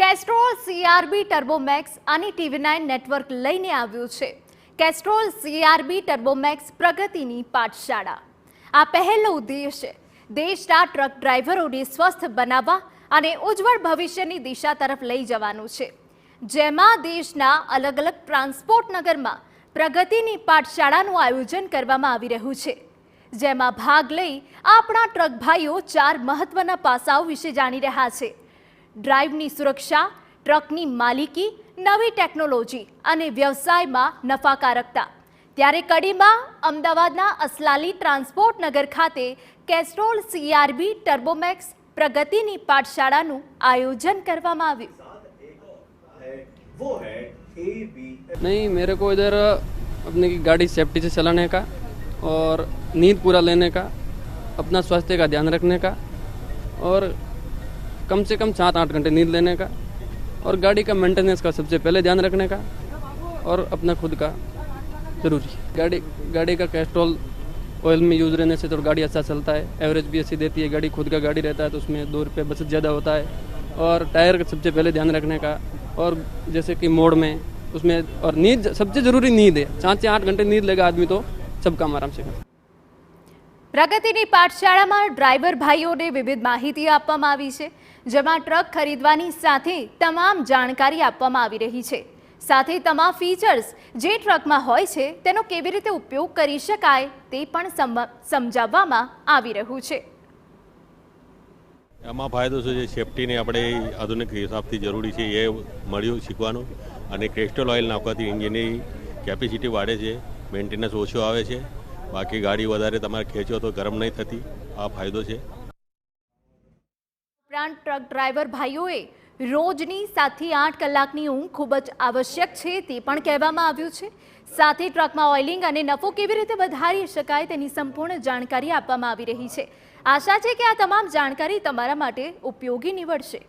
Kestrel CRB ટર્બોમેક્સ અને TV9 network લઈને આવ્યું છે કેસ્ટ્રોલ CRB ટર્બોમેક્સ પ્રગતિની પાઠશાળા। આ પહેલો ઉદ્દેશ છે દેશના ટ્રક ડ્રાઈવરોને સ્વસ્થ બનાવવા અને ઉજ્જવળ ભવિષ્યની દિશા તરફ લઈ જવાનું છે, જેમાં દેશના અલગ અલગ ટ્રાન્સપોર્ટ નગરમાં પ્રગતિની પાઠશાળાનું આયોજન કરવામાં આવી રહ્યું છે, જેમાં ભાગ લઈ આપણા ટ્રક ભાઈઓ 4 મહત્વના પાસાઓ વિશે જાણી રહ્યા છે। ડ્રાઈવની સુરક્ષા, ટ્રકની માલિકી, નવી ટેકનોલોજી અને વ્યવસાયમાં નફાકારકતા। ત્યારે કડીમાં અમદાવાદના અસલાલી ટ્રાન્સપોર્ટ નગર ખાતે કેસ્ટ્રોલ CRB ટર્બોમેક્સ પ્રગતિની પાઠશાળાનું આયોજન કરવામાં આવ્યું। नहीं, मेरे को इधर अपनी गाड़ी सेफ्टी से चलाने का और नींद पूरा लेने का, अपना स्वास्थ्य का ध्यान रखने का और कम से कम 7-8 घंटे नींद लेने का और गाड़ी का मेंटेनेंस का सबसे पहले ध्यान रखने का और अपना खुद का जरूरी गाड़ी का कैस्ट्रोल ऑयल में यूज़ रहने से तो गाड़ी अच्छा चलता है, एवरेज भी अच्छी देती है। गाड़ी खुद का गाड़ी रहता है तो उसमें 2 रुपये बचत ज़्यादा होता है और टायर का सबसे पहले ध्यान रखने का और जैसे कि मोड़ में उसमें और नींद सबसे ज़रूरी नींद है। 7 से 8 घंटे नींद लेगा आदमी तो सब काम आराम से कर। પ્રગતિની પાઠશાળામાં ડ્રાઈવર ભાઈઓને વિવિધ માહિતી આપવામાં આવી છે, જેમાં ટ્રક ખરીદવાની સાથે તમામ જાણકારી આપવામાં આવી રહી છે, સાથે તમામ ફીચર્સ જે ટ્રકમાં હોય છે તેનો કેવી રીતે ઉપયોગ કરી શકાય તે પણ સમજાવવામાં આવી રહ્યું છે। આમાં ફાયદો શું છે, સેફટીને આપણે આધુનિક હિસાબથી જરૂરી છે એ મળ્યું શીખવાનું, અને કેસ્ટ્રોલ ઓઇલ નાખવાથી એન્જિનની કેપેસિટી વાળે છે, મેન્ટેનન્સ ઓછો આવે છે, બાકી ગાડી વધારે તમારે ખેંચો તો ગરમ નહીં થતી, આ ફાયદો છે। ઉપરાંત ટ્રક ડ્રાઈવર ભાઈઓએ રોજની 7 થી 8 કલાકની ઊંઘ ખૂબ જ આવશ્યક છે તે પણ કહેવામાં આવ્યું છે, સાથે ટ્રકમાં ઓઇલિંગ અને નફો કેવી રીતે વધારી શકાય તેની સંપૂર્ણ જાણકારી આપવામાં આવી રહી છે। આશા છે કે આ તમામ જાણકારી તમારા માટે ઉપયોગી નીવડશે।